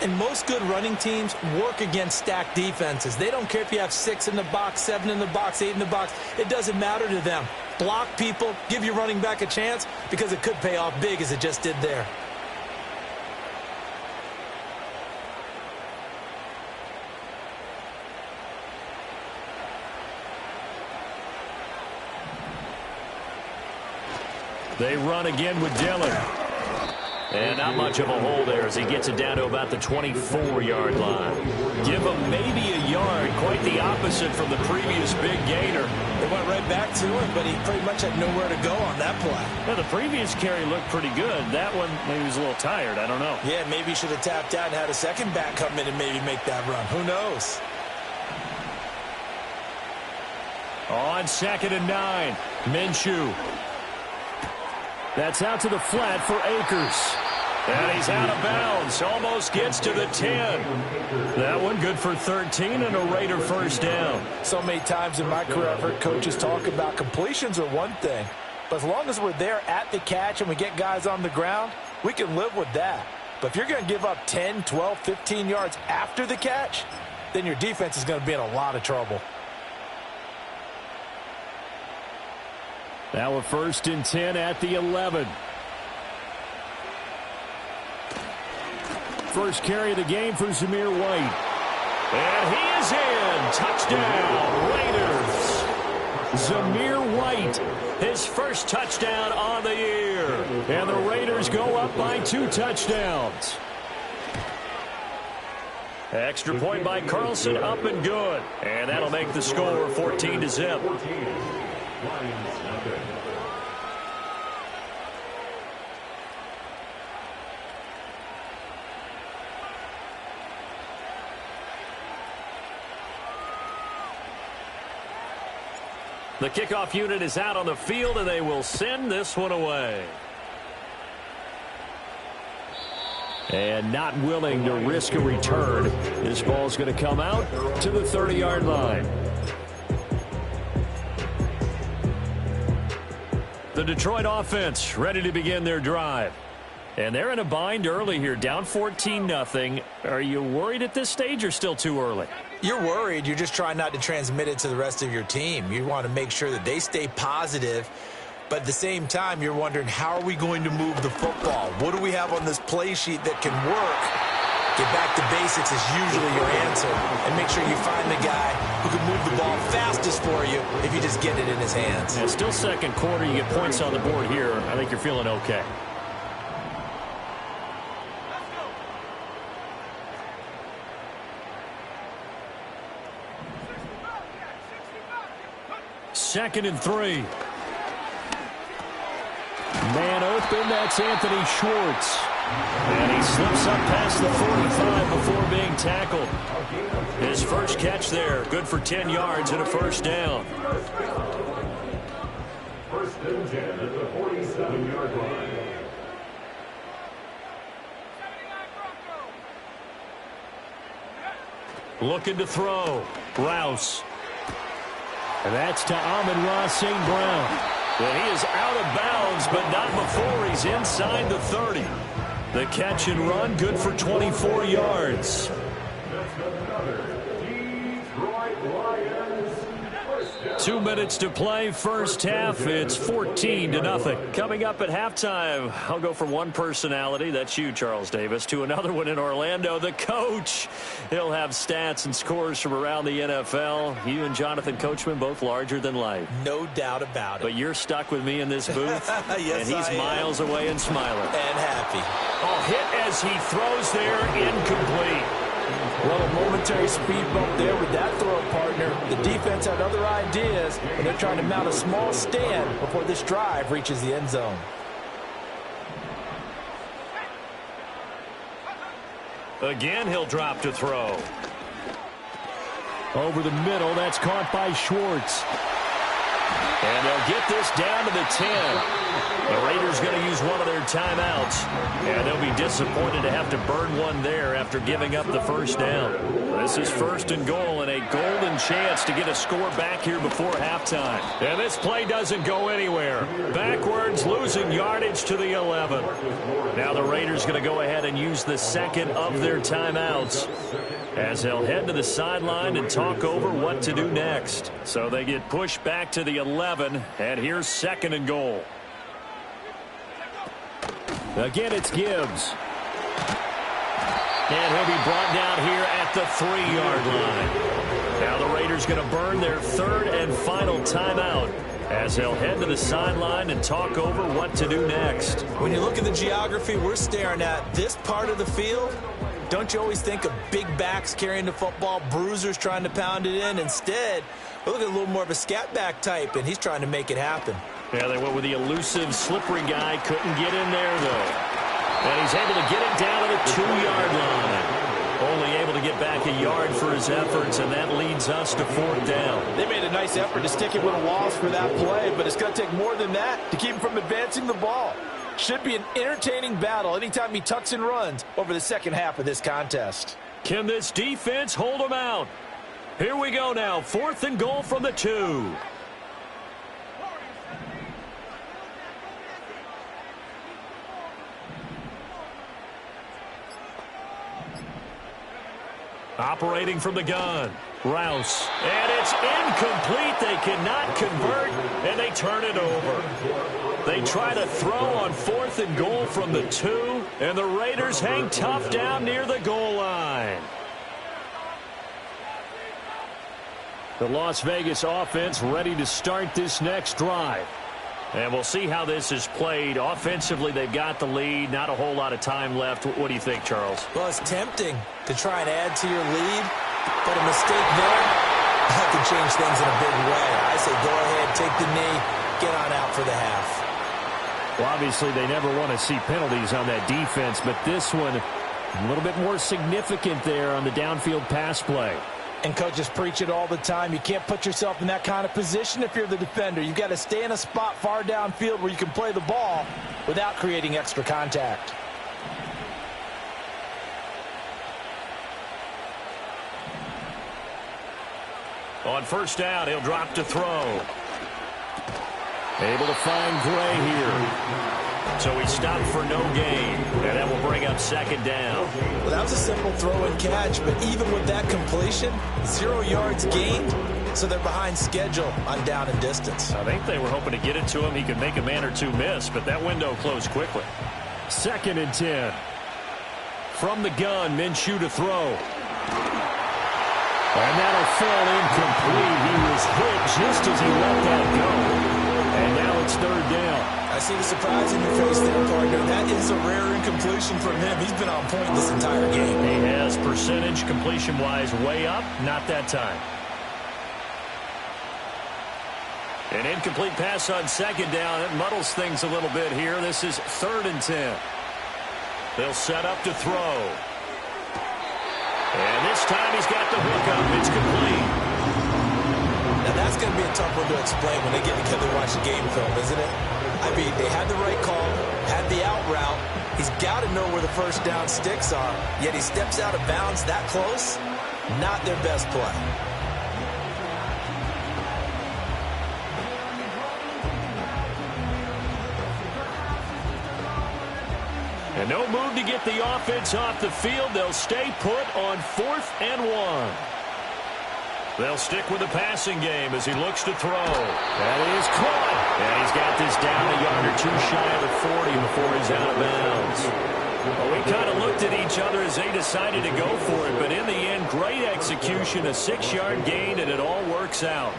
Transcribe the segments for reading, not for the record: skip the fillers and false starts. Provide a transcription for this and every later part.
And most good running teams work against stacked defenses. They don't care if you have 6 in the box, 7 in the box, 8 in the box. It doesn't matter to them. Block people, give your running back a chance because it could pay off big as it just did there. They run again with Dillon. And not much of a hole there as he gets it down to about the 24-yard line. Give him maybe a yard, quite the opposite from the previous big gainer. They went right back to him, but he pretty much had nowhere to go on that play. Yeah, the previous carry looked pretty good. That one, maybe he was a little tired. I don't know. Yeah, maybe he should have tapped out and had a second back come in and maybe make that run. Who knows? On 2nd and 9, Minshew. That's out to the flat for Akers. And he's out of bounds. Almost gets to the 10. That one good for 13 and a Raider first down. So many times in my career I've heard coaches talk about completions are one thing. But as long as we're there at the catch and we get guys on the ground, we can live with that. But if you're going to give up 10, 12, 15 yards after the catch, then your defense is going to be in a lot of trouble. Now a 1st and 10 at the 11. First carry of the game for Zamir White. And he is in. Touchdown, Raiders. Zamir White, his first touchdown on the year. And the Raiders go up by 2 touchdowns. Extra point by Carlson, up and good. And that'll make the score 14-0. The kickoff unit is out on the field, and they will send this one away. And not willing to risk a return, this ball's going to come out to the 30-yard line. The Detroit offense ready to begin their drive. And they're in a bind early here, down 14-0. Are you worried at this stage or still too early? You're worried. You're just trying not to transmit it to the rest of your team. You want to make sure that they stay positive. But at the same time, you're wondering, how are we going to move the football? What do we have on this play sheet that can work? Get back to basics is usually your answer. And make sure you find the guy who can move the ball fastest for you if you just get it in his hands. Yeah, still second quarter. You get points on the board here. I think you're feeling okay. Second and 3. Man open, that's Anthony Schwartz. And he slips up past the 45 before being tackled. His first catch there, good for 10 yards and a first down. First and 10 at the 47-yard line. Looking to throw. Rouse. And that's to Amon-Ra St. Brown. And he is out of bounds, but not before he's inside the 30. The catch and run, good for 24 yards. That's another Detroit Lions. 2 minutes to play, first half. It's 14-0. Coming up at halftime, I'll go from one personality, that's you, Charles Davis, to another one in Orlando, the coach. He'll have stats and scores from around the NFL. You and Jonathan Coachman, both larger than life. No doubt about it. But you're stuck with me in this booth, yes, and he's miles away and smiling. And happy. Oh, hit as he throws there, incomplete. Well, a momentary speed bump there with that throw partner. The defense had other ideas, and they're trying to mount a small stand before this drive reaches the end zone. Again, he'll drop to throw. Over the middle, that's caught by Schwartz. And they'll get this down to the 10. The Raiders going to use one of their timeouts, and they'll be disappointed to have to burn one there after giving up the first down. This is 1st and goal and a golden chance to get a score back here before halftime. And this play doesn't go anywhere. Backwards, losing yardage to the 11. Now the Raiders going to go ahead and use the second of their timeouts as they'll head to the sideline and talk over what to do next. So they get pushed back to the 11, and here's 2nd and goal. Again, it's Gibbs. And he'll be brought down here at the 3-yard line. Now the Raiders going to burn their 3rd and final timeout as they'll head to the sideline and talk over what to do next. When you look at the geography we're staring at, this part of the field, don't you always think of big backs carrying the football, bruisers trying to pound it in? Instead, look at a little more of a scat back type, and he's trying to make it happen. Yeah, they went with the elusive, slippery guy. Couldn't get in there, though. And he's able to get it down to the 2-yard line. Only able to get back a yard for his efforts, and that leads us to 4th down. They made a nice effort to stick it with a loss for that play, but it's going to take more than that to keep him from advancing the ball. Should be an entertaining battle anytime he tucks and runs over the second half of this contest. Can this defense hold him out? Here we go now. 4th and goal from the 2. Operating from the gun. Rouse. And it's incomplete. They cannot convert, and they turn it over. They try to throw on 4th and goal from the 2, and the Raiders hang tough down near the goal line. The Las Vegas offense ready to start this next drive. And we'll see how this is played. Offensively, they've got the lead. Not a whole lot of time left. What do you think, Charles? Well, it's tempting to try and add to your lead, but a mistake there, that could change things in a big way. I say go ahead, take the knee, get on out for the half. Well, obviously, they never want to see penalties on that defense, but this one a little bit more significant there on the downfield pass play. And coaches preach it all the time. You can't put yourself in that kind of position if you're the defender. You've got to stay in a spot far downfield where you can play the ball without creating extra contact. On 1st down, he'll drop to throw. Able to find Gray here. So he stopped for no gain, and that will bring up 2nd down. Well, that was a simple throw and catch, but even with that completion, 0 yards gained, so they're behind schedule on down and distance. I think they were hoping to get it to him. He could make a man or two miss, but that window closed quickly. 2nd and 10. From the gun, Minshew to throw. And that'll fall incomplete. He was hit just as he let that go. And now it's 3rd down. I see the surprise in your face there, partner. That is a rare incompletion from him. He's been on point this entire game. He has percentage completion-wise way up. Not that time. An incomplete pass on 2nd down. It muddles things a little bit here. This is 3rd and 10. They'll set up to throw. And this time he's got the hook up. It's complete. Now that's going to be a tough one to explain when they get together and watch the game film, isn't it? I mean, they had the right call, had the out route. He's got to know where the 1st down sticks are, yet he steps out of bounds that close. Not their best play. And no move to get the offense off the field. They'll stay put on 4th and 1. They'll stick with the passing game as he looks to throw. That is caught. And he's got this down a yard or 2 shy of the 40 before he's out of bounds. Well, we kind of looked at each other as they decided to go for it. But in the end, great execution, a 6-yard gain, and it all works out.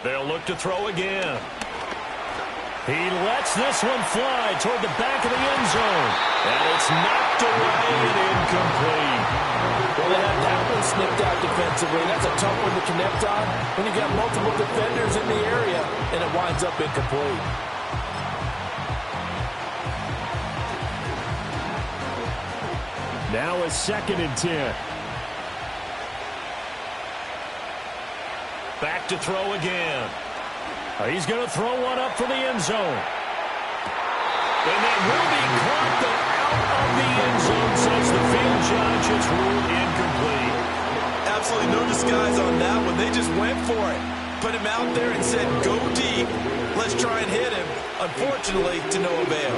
They'll look to throw again. He lets this one fly toward the back of the end zone. And it's knocked away and incomplete. Well, they have that one snipped out defensively. That's a tough one to connect on when you've got multiple defenders in the area, and it winds up incomplete. Now a 2nd and 10. Back to throw again. He's going to throw one up for the end zone. And that will be caught, but out of the end zone, says the field judge. It's ruled incomplete. Absolutely no disguise on that one. They just went for it. Put him out there and said, go deep. Let's try and hit him. Unfortunately, to no avail.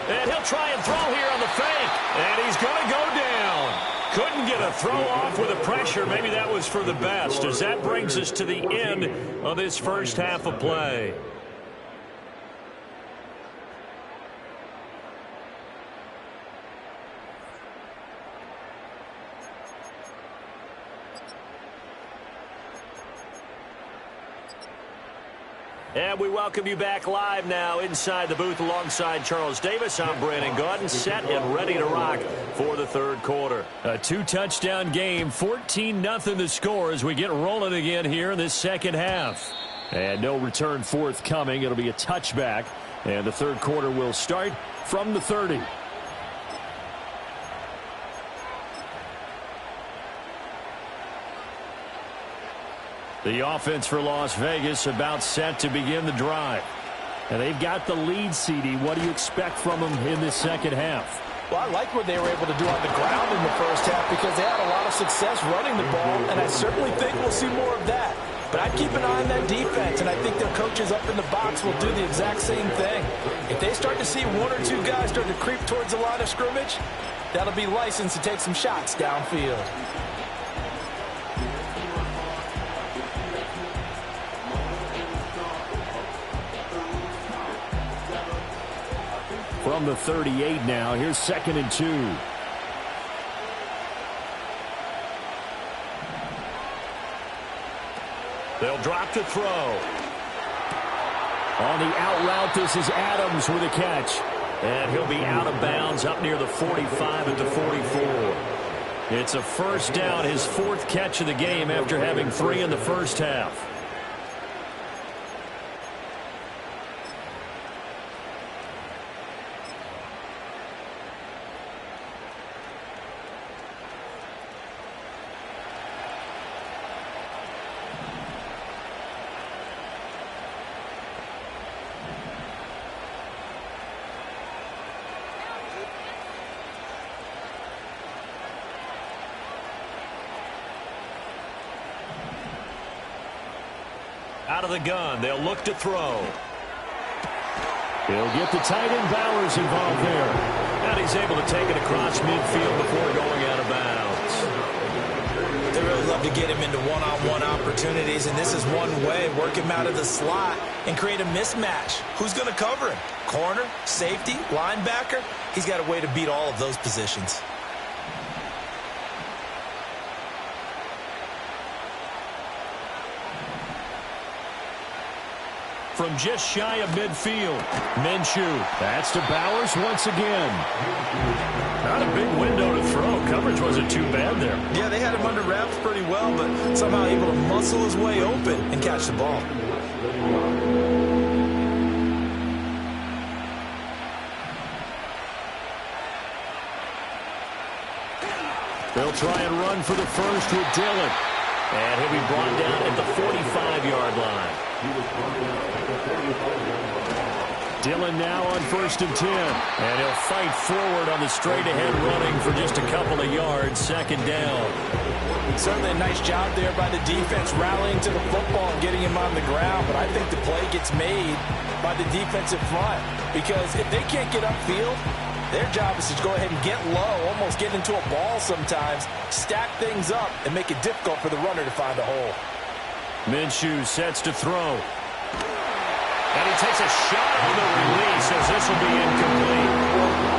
And he'll try and throw here on the fake. And he's going to go down. Couldn't get a throw off with the pressure. Maybe that was for the best, as that brings us to the end of this first half of play. And we welcome you back live now inside the booth alongside Charles Davis. I'm Brandon Gaudin, set and ready to rock for the third quarter. A 2-touchdown game, 14-0 the score as we get rolling again here in this second half. And no return forthcoming. It'll be a touchback. And the third quarter will start from the 30. The offense for Las Vegas about set to begin the drive. And they've got the lead, CD. What do you expect from them in this second half? Well, I like what they were able to do on the ground in the first half because they had a lot of success running the ball, and I certainly think we'll see more of that. But I'd keep an eye on that defense, and I think their coaches up in the box will do the exact same thing. If they start to see one or two guys start to creep towards the line of scrimmage, that'll be licensed to take some shots downfield. From the 38 now, here's 2nd and 2. They'll drop to throw. On the out route, this is Adams with a catch. And he'll be out of bounds up near the 45 at the 44. It's a first down, his 4th catch of the game after having 3 in the first half. Out of the gun, they'll look to throw. He'll get the tight end Bowers involved there. And he's able to take it across midfield before going out of bounds. They really love to get him into one-on-one opportunities, and this is one way. Work him out of the slot and create a mismatch. Who's going to cover him? Corner, safety, linebacker? He's got a way to beat all of those positions. From just shy of midfield, Minshew. That's to Bowers once again. Not a big window to throw. Coverage wasn't too bad there. Yeah, they had him under wraps pretty well, but somehow able to muscle his way open and catch the ball. They'll try and run for the first with Dillon. And he'll be brought down at the 45-yard line. Dillon now on 1st and 10. And he'll fight forward on the straight-ahead running for just a couple of yards, 2nd down. Certainly a nice job there by the defense rallying to the football and getting him on the ground. But I think the play gets made by the defensive front. Because if they can't get upfield, their job is to go ahead and get low, almost get into a ball sometimes, stack things up, and make it difficult for the runner to find a hole. Minshew sets to throw. And he takes a shot on the release as this will be incomplete.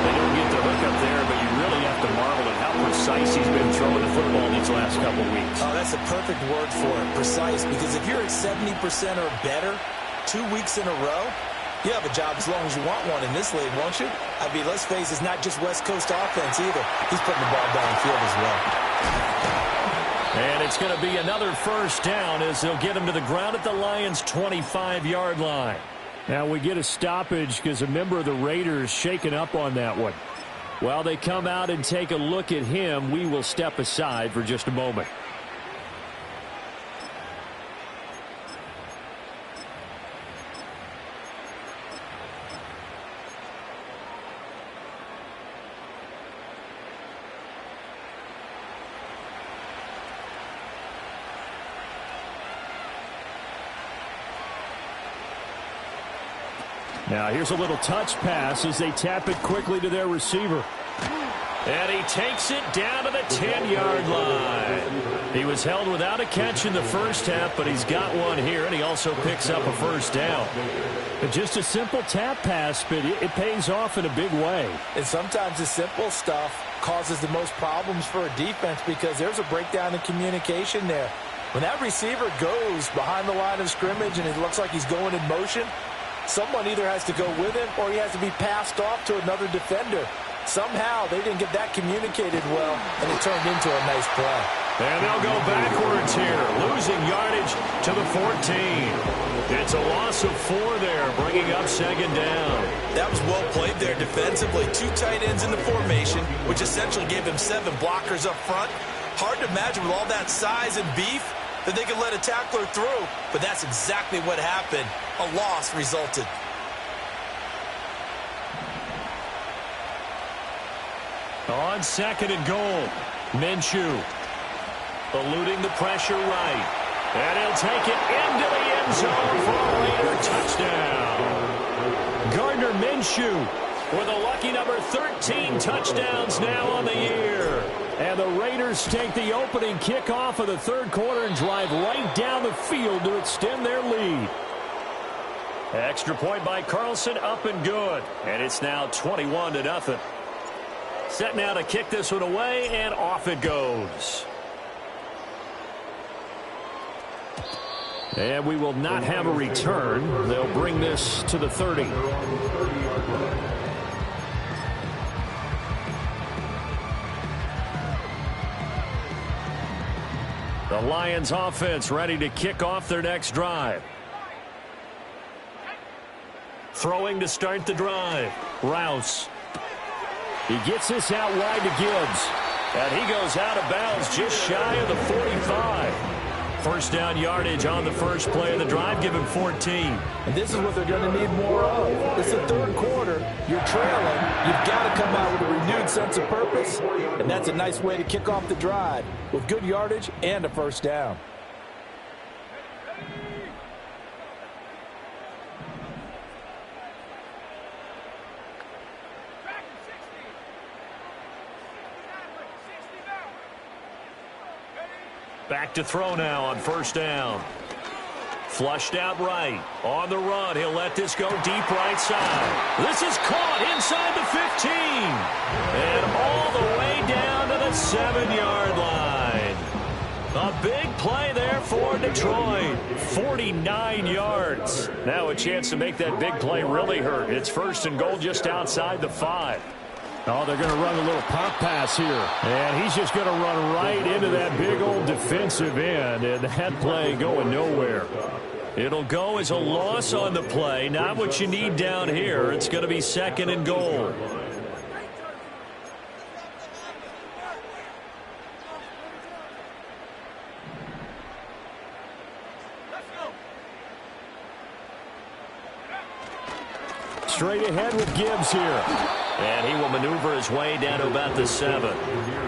They don't get the hook up there, but you really have to marvel at how precise he's been throwing the football these last couple of weeks. Oh, that's a perfect word for it, precise, because if you're at 70% or better 2 weeks in a row, you have a job as long as you want one in this league, won't you? I mean, let's face it, it's not just West Coast offense either. He's putting the ball downfield as well. And it's going to be another first down as they'll get him to the ground at the Lions' 25-yard line. Now we get a stoppage because a member of the Raiders shaken up on that one. While they come out and take a look at him, we will step aside for just a moment. Now here's a little touch pass as they tap it quickly to their receiver. And he takes it down to the 10-yard line. He was held without a catch in the first half, but he's got one here, and he also picks up a first down. But just a simple tap pass, but it pays off in a big way. And sometimes the simple stuff causes the most problems for a defense because there's a breakdown in communication there. When that receiver goes behind the line of scrimmage and it looks like he's going in motion, someone either has to go with him or he has to be passed off to another defender. Somehow they didn't get that communicated well, and it turned into a nice play. And they'll go backwards here, losing yardage to the 14. It's a loss of 4 there, bringing up second down. That was well played there defensively. 2 tight ends in the formation, which essentially gave him 7 blockers up front. Hard to imagine with all that size and beef that they could let a tackler through, but that's exactly what happened. A loss resulted. On second and goal, Minshew eluding the pressure right. And he'll take it into the end zone for a Raider touchdown. Gardner Minshew with a lucky number 13 touchdowns now on the year. And the Raiders take the opening kickoff of the third quarter and drive right down the field to extend their lead. Extra point by Carlson, up and good. And it's now 21-0. Set now to kick this one away, and off it goes. And we will not have a return. They'll bring this to the 30. The Lions offense ready to kick off their next drive. Throwing to start the drive. Rouse. He gets this out wide to Gibbs. And he goes out of bounds just shy of the 45. First down yardage on the first play of the drive. Give him 14. And this is what they're going to need more of. It's the third quarter. You're trailing. You've got to come out with a renewed sense of purpose. And that's a nice way to kick off the drive with good yardage and a first down. Back to throw now on first down. Flushed out right. On the run. He'll let this go deep right side. This is caught inside the 15. And all the way down to the 7-yard line. A big play there for Detroit. 49 yards. Now a chance to make that big play really hurt. It's first and goal just outside the 5. Oh, they're going to run a little pop pass here. And he's just going to run right into that big old defensive end. And that play going nowhere. It'll go as a loss on the play. Not what you need down here. It's going to be second and goal. Straight ahead with Gibbs here. And he will maneuver his way down to about the 7.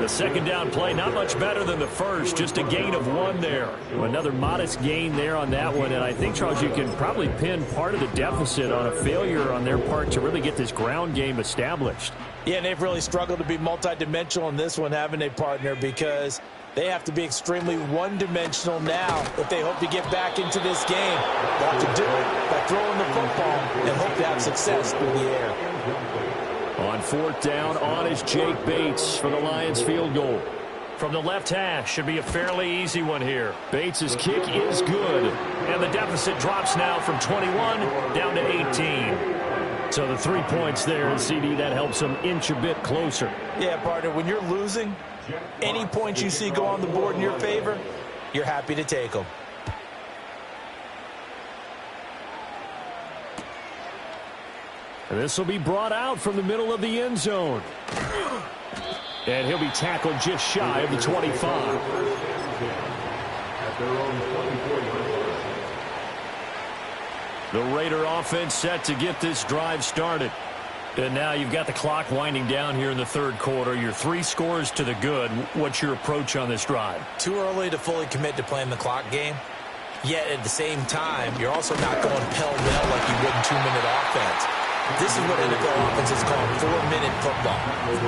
The second down play, not much better than the first. Just a gain of 1 there. Another modest gain there on that one. And I think, Charles, you can probably pin part of the deficit on a failure on their part to really get this ground game established. Yeah, and they've really struggled to be multidimensional in this one, haven't they, partner? Because they have to be extremely one-dimensional now if they hope to get back into this game. They have to do it by throwing the football and hope to have success through the air. On fourth down, on is Jake Bates for the Lions field goal. From the left hash, should be a fairly easy one here. Bates' kick is good. And the deficit drops now from 21 down to 18. So the 3 points there, and CD, that helps them inch a bit closer. Yeah, partner, when you're losing, any points you see go on the board in your favor, you're happy to take them. And this will be brought out from the middle of the end zone. And he'll be tackled just shy of the 25. At their own 24-yard line. The Raider offense set to get this drive started. And now you've got the clock winding down here in the third quarter. Your 3 scores to the good. What's your approach on this drive? Too early to fully commit to playing the clock game. Yet at the same time, you're also not going pell-mell like you would in 2-minute offense. This is what NFL offenses call 4-minute football.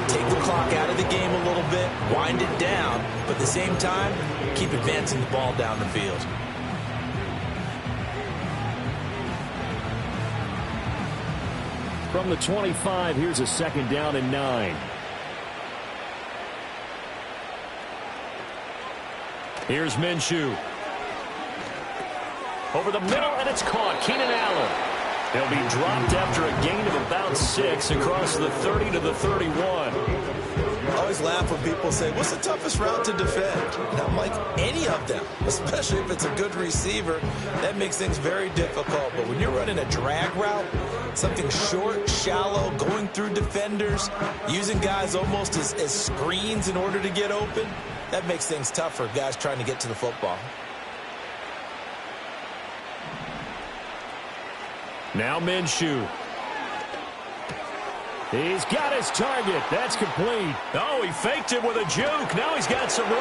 Take the clock out of the game a little bit, wind it down, but at the same time, keep advancing the ball down the field. From the 25, here's a 2nd down and 9. Here's Minshew. Over the middle, and it's caught. Keenan Allen. He'll be dropped after a gain of about 6 across the 30 to the 31. I always laugh when people say, what's the toughest route to defend? And I'm like, any of them, especially if it's a good receiver. That makes things very difficult. But when you're running a drag route, something short, shallow, going through defenders, using guys almost as screens in order to get open, that makes things tough for guys trying to get to the football. Now Minshew. He's got his target. That's complete. Oh, he faked it with a juke. Now he's got some room.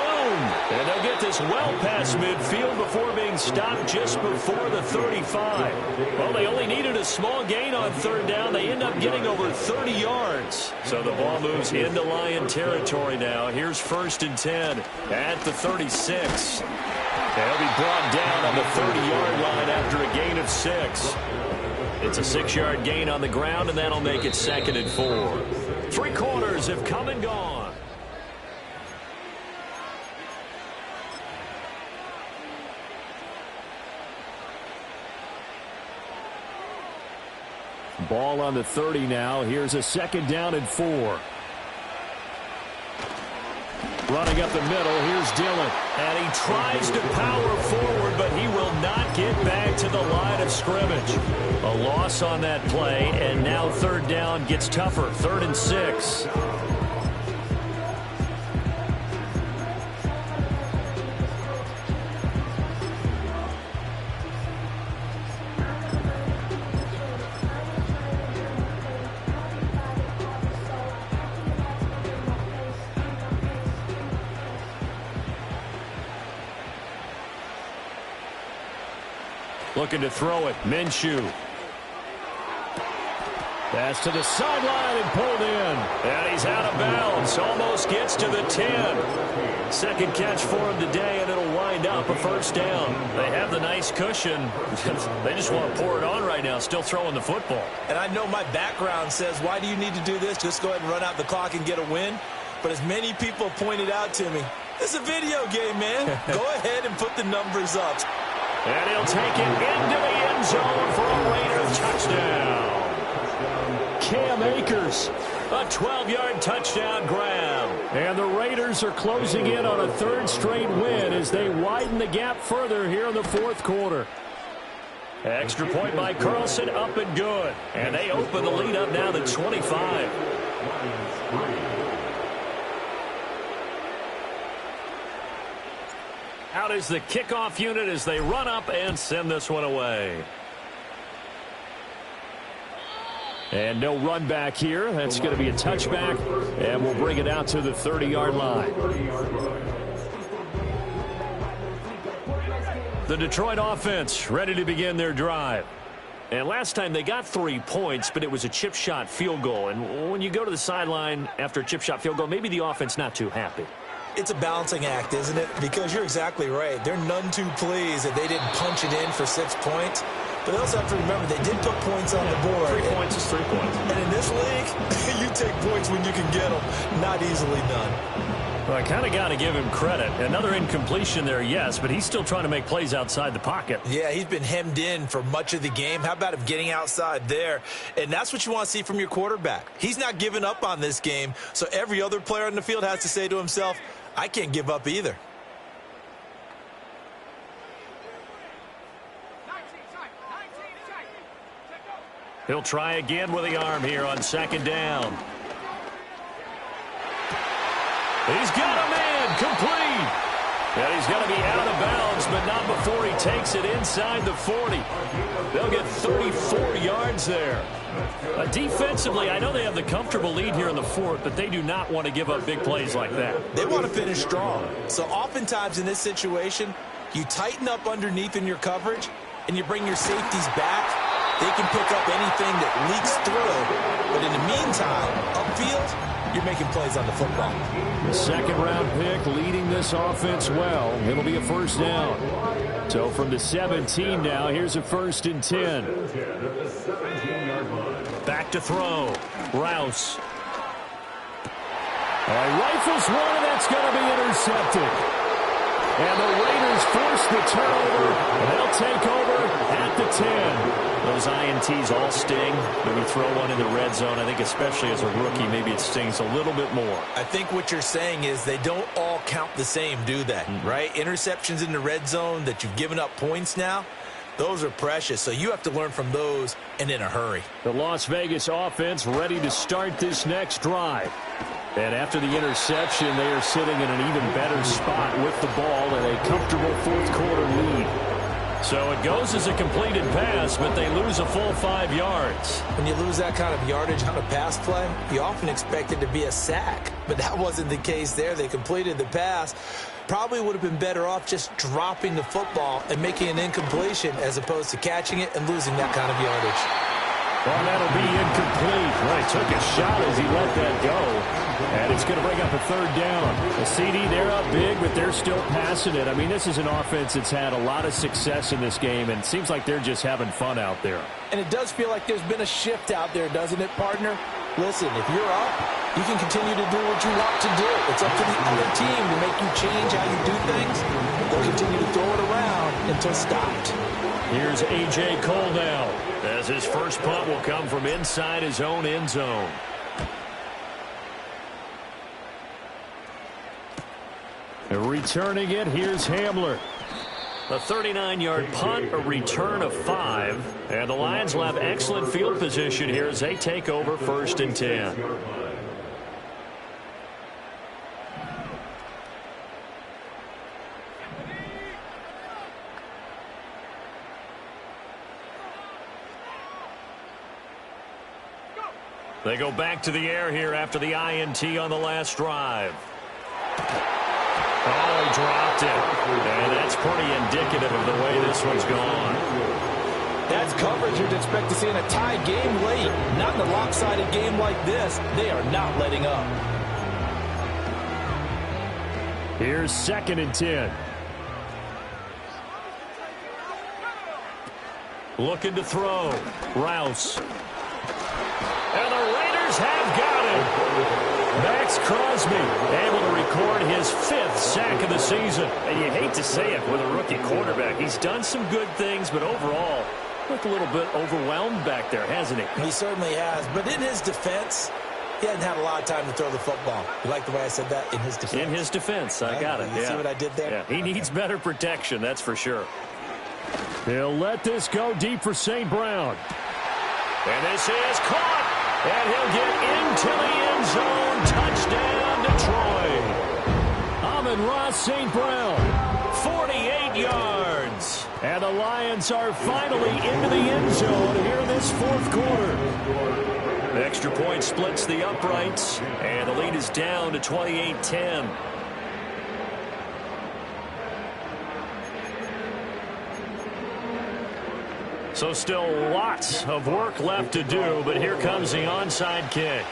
And they'll get this well past midfield before being stopped just before the 35. Well, they only needed a small gain on 3rd down. They end up getting over 30 yards. So the ball moves into Lion territory now. Here's 1st and 10 at the 36. They'll be brought down on the 30-yard line after a gain of 6. It's a 6-yard gain on the ground, and that'll make it 2nd and 4. 3 quarters have come and gone. Ball on the 30 now. Here's a 2nd down and 4. Running up the middle, here's Dillon. And he tries to power forward, but he will not get back to the line of scrimmage. A loss on that play, and now 3rd down gets tougher. 3rd and 6. Looking to throw it. Minshew. Pass to the sideline and pulled in. And he's out of bounds. Almost gets to the 10. 2nd catch for him today, and it'll wind up a 1st down. They have the nice cushion. They just want to pour it on right now, still throwing the football. And I know my background says, why do you need to do this? Just go ahead and run out the clock and get a win. But as many people pointed out to me, it's a video game, man. Go ahead and put the numbers up. And he'll take it into the end zone for a Raider touchdown. Cam Akers, a 12-yard touchdown grab. And the Raiders are closing in on a 3rd straight win as they widen the gap further here in the 4th quarter. Extra point by Carlson, up and good. And they open the lead up now to 25. Out is the kickoff unit as they run up and send this one away. And no run back here. That's going to be a touchback, and we'll bring it out to the 30-yard line. The Detroit offense ready to begin their drive. And last time they got 3 points, but it was a chip shot field goal. And when you go to the sideline after a chip shot field goal, maybe the offense not too happy. It's a balancing act, isn't it? Because you're exactly right. They're none too pleased that they didn't punch it in for 6 points. But they also have to remember they did put points on the board. 3 points is 3 points. And in this league, you take points when you can get them. Not easily done. Well, I kind of got to give him credit. Another incompletion there, yes, but he's still trying to make plays outside the pocket. Yeah, he's been hemmed in for much of the game. How about him getting outside there? And that's what you want to see from your quarterback. He's not giving up on this game, so every other player on the field has to say to himself, I can't give up either. He'll try again with the arm here on 2nd down. He's got a man complete. And he's going to be out of bounds, but not before he takes it inside the 40. They'll get 34 yards there. Defensively, I know they have the comfortable lead here in the fourth, but they do not want to give up big plays like that. They want to finish strong. So oftentimes in this situation, you tighten up underneath in your coverage, and you bring your safeties back. They can pick up anything that leaks through. But in the meantime, upfield, you're making plays on the football. The second-round pick leading this offense well. It'll be a first down. So from the 17 now, here's a 1st and 10. Back to throw. Rouse. Rifles one, and that's going to be intercepted. And the Raiders force the turnover. They'll take over at the 10. Those INTs all sting. When you throw one in the red zone, I think especially as a rookie, maybe it stings a little bit more. I think what you're saying is they don't all count the same, do they? Right? Interceptions in the red zone that you've given up points now, those are precious. So you have to learn from those and in a hurry. The Las Vegas offense ready to start this next drive. And after the interception, they are sitting in an even better spot with the ball and a comfortable fourth-quarter lead. So it goes as a completed pass, but they lose a full 5 yards. When you lose that kind of yardage on a pass play, you often expect it to be a sack. But that wasn't the case there. They completed the pass. Probably would have been better off just dropping the football and making an incompletion as opposed to catching it and losing that kind of yardage. Well, that'll be incomplete. Well, he took a shot as he let that go. And it's going to bring up a third down. The CD, they're up big, but they're still passing it. I mean, this is an offense that's had a lot of success in this game, and it seems like they're just having fun out there. And it does feel like there's been a shift out there, doesn't it, partner? Listen, if you're up, you can continue to do what you want to do. It's up to the other team to make you change how you do things. They'll continue to throw it around until stopped. Here's A.J. Cole now, as his first punt will come from inside his own end zone. Returning it, here's Hamler. A 39-yard punt, a return of 5. And the Lions will have excellent field position here as they take over 1st and 10. They go back to the air here after the INT on the last drive. Oh, he dropped it. And that's pretty indicative of the way this one's gone. That's coverage you'd expect to see in a tie game late. Not in a lopsided game like this. They are not letting up. Here's 2nd and 10. Looking to throw. Rouse. And the Raiders have got it. Max Crosby able to record his 5th sack of the season. And you hate to say it with a rookie quarterback. He's done some good things, but overall, looked a little bit overwhelmed back there, hasn't he? He certainly has. But in his defense, he hasn't had a lot of time to throw the football. You like the way I said that? In his defense. In his defense. I got it. You see what I did there? Yeah. He needs better protection, that's for sure. He'll let this go deep for St. Brown. And this is caught. And he'll get into the end zone. Touchdown, Detroit. Amon-Ra St. Brown, 48 yards. And the Lions are finally into the end zone here in this fourth quarter. The extra point splits the uprights, and the lead is down to 28-10. So still lots of work left to do, but here comes the onside kick.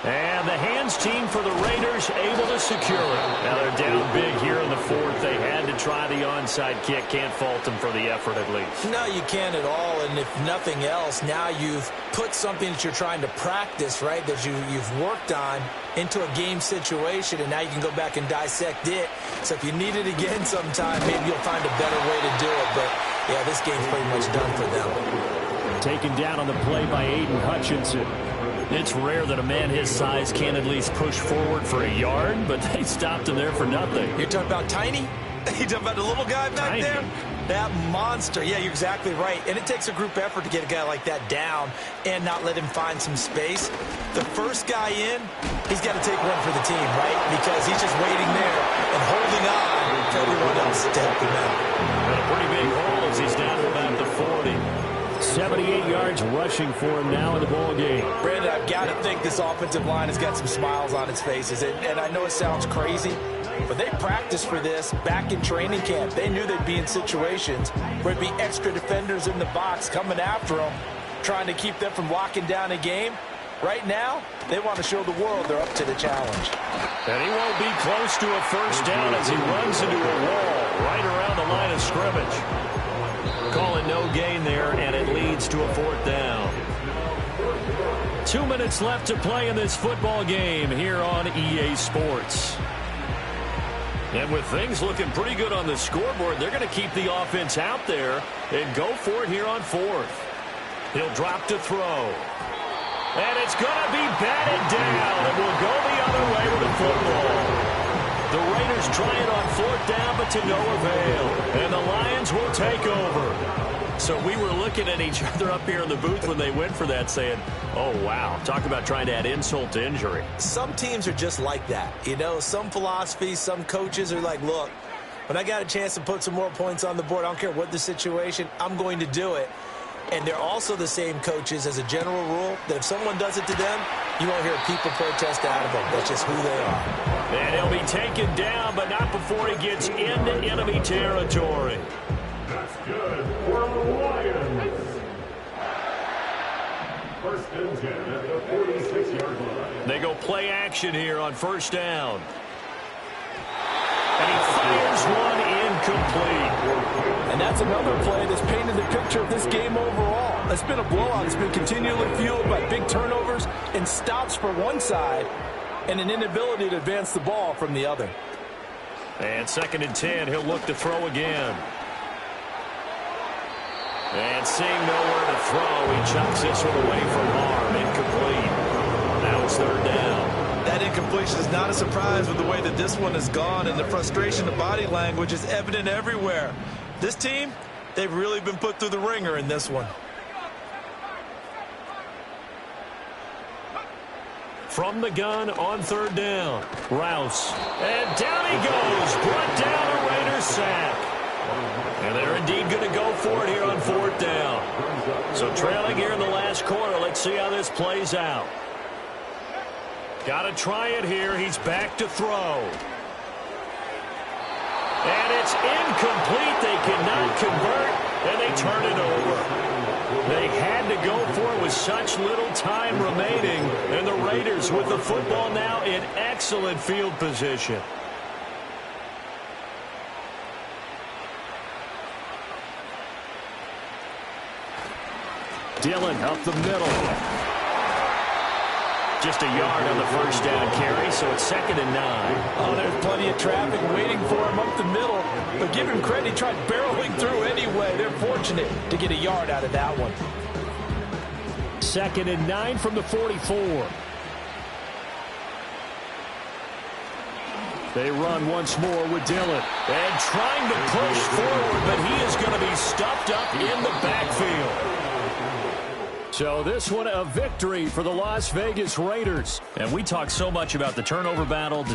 And the hands team for the Raiders able to secure it. Now they're down big here in the fourth. They had to try the onside kick. Can't fault them for the effort at least. No, you can't at all. And if nothing else, now you've put something that you're trying to practice, right, that you've worked on into a game situation, and now you can go back and dissect it. So if you need it again sometime, maybe you'll find a better way to do it. But, yeah, this game's pretty much done for them. Taken down on the play by Aiden Hutchinson. It's rare that a man his size can at least push forward for a yard, but they stopped him there for nothing. You're talking about Tiny? You talking about the little guy back there? That monster. Yeah, you're exactly right. And it takes a group effort to get a guy like that down and not let him find some space. The first guy in, he's got to take one for the team, right? Because he's just waiting there and holding on for everyone else to help him out. And a pretty big hole as he's down to about the 40. 78 yards rushing for him now in the ball game. Brandon, I've got to think this offensive line has got some smiles on its faces. And I know it sounds crazy, but they practiced for this back in training camp. They knew they'd be in situations where it'd be extra defenders in the box coming after them, trying to keep them from locking down a game. Right now, they want to show the world they're up to the challenge. And he won't be close to a first down as he runs into a wall right around the line of scrimmage. Call it no gain there, and it leads to a 4th down. 2 minutes left to play in this football game here on EA Sports. And with things looking pretty good on the scoreboard, they're going to keep the offense out there and go for it here on 4th. He'll drop to throw. And it's going to be batted down, and will go the other way with the football. The Raiders try it on 4th down, but to no avail. And the Lions will take over. So we were looking at each other up here in the booth when they went for that, saying, oh, wow, talk about trying to add insult to injury. Some teams are just like that. You know, some philosophies, some coaches are like, look, when I got a chance to put some more points on the board, I don't care what the situation, I'm going to do it. And they're also the same coaches as a general rule that if someone does it to them, you won't hear people protest out of them. That's just who they are. And he'll be taken down, but not before he gets into enemy territory. That's good for the Lions. First and 10 at the 46-yard line. They go play action here on 1st down. And he fires one incomplete. And that's another play that's painted the picture of this game overall. It's been a blowout. It's been continually fueled by big turnovers and stops for one side and an inability to advance the ball from the other. And 2nd and 10, he'll look to throw again. And seeing nowhere to throw, he chucks this one away from harm. Incomplete. Now it's 3rd down. That incompletion is not a surprise with the way that this one has gone, and the frustration of body language is evident everywhere. This team, they've really been put through the ringer in this one. From the gun on 3rd down, Rouse. And down he goes, brought down a Raiders sack. And they're indeed going to go for it here on 4th down. So trailing here in the last quarter, let's see how this plays out. Got to try it here. He's back to throw. And it's incomplete. They cannot convert, and they turn it over. They had to go for it with such little time remaining, and the Raiders with the football now in excellent field position. Dillon up the middle. Just a yard on the 1st down carry, so it's 2nd and 9. Oh, there's plenty of traffic waiting for him up the middle. But give him credit, he tried barreling through anyway. They're fortunate to get a yard out of that one. 2nd and 9 from the 44. They run once more with Dillon. And trying to push forward, but he is going to be stuffed up in the backfield. So this one a victory for the Las Vegas Raiders. And we talk so much about the turnover battle,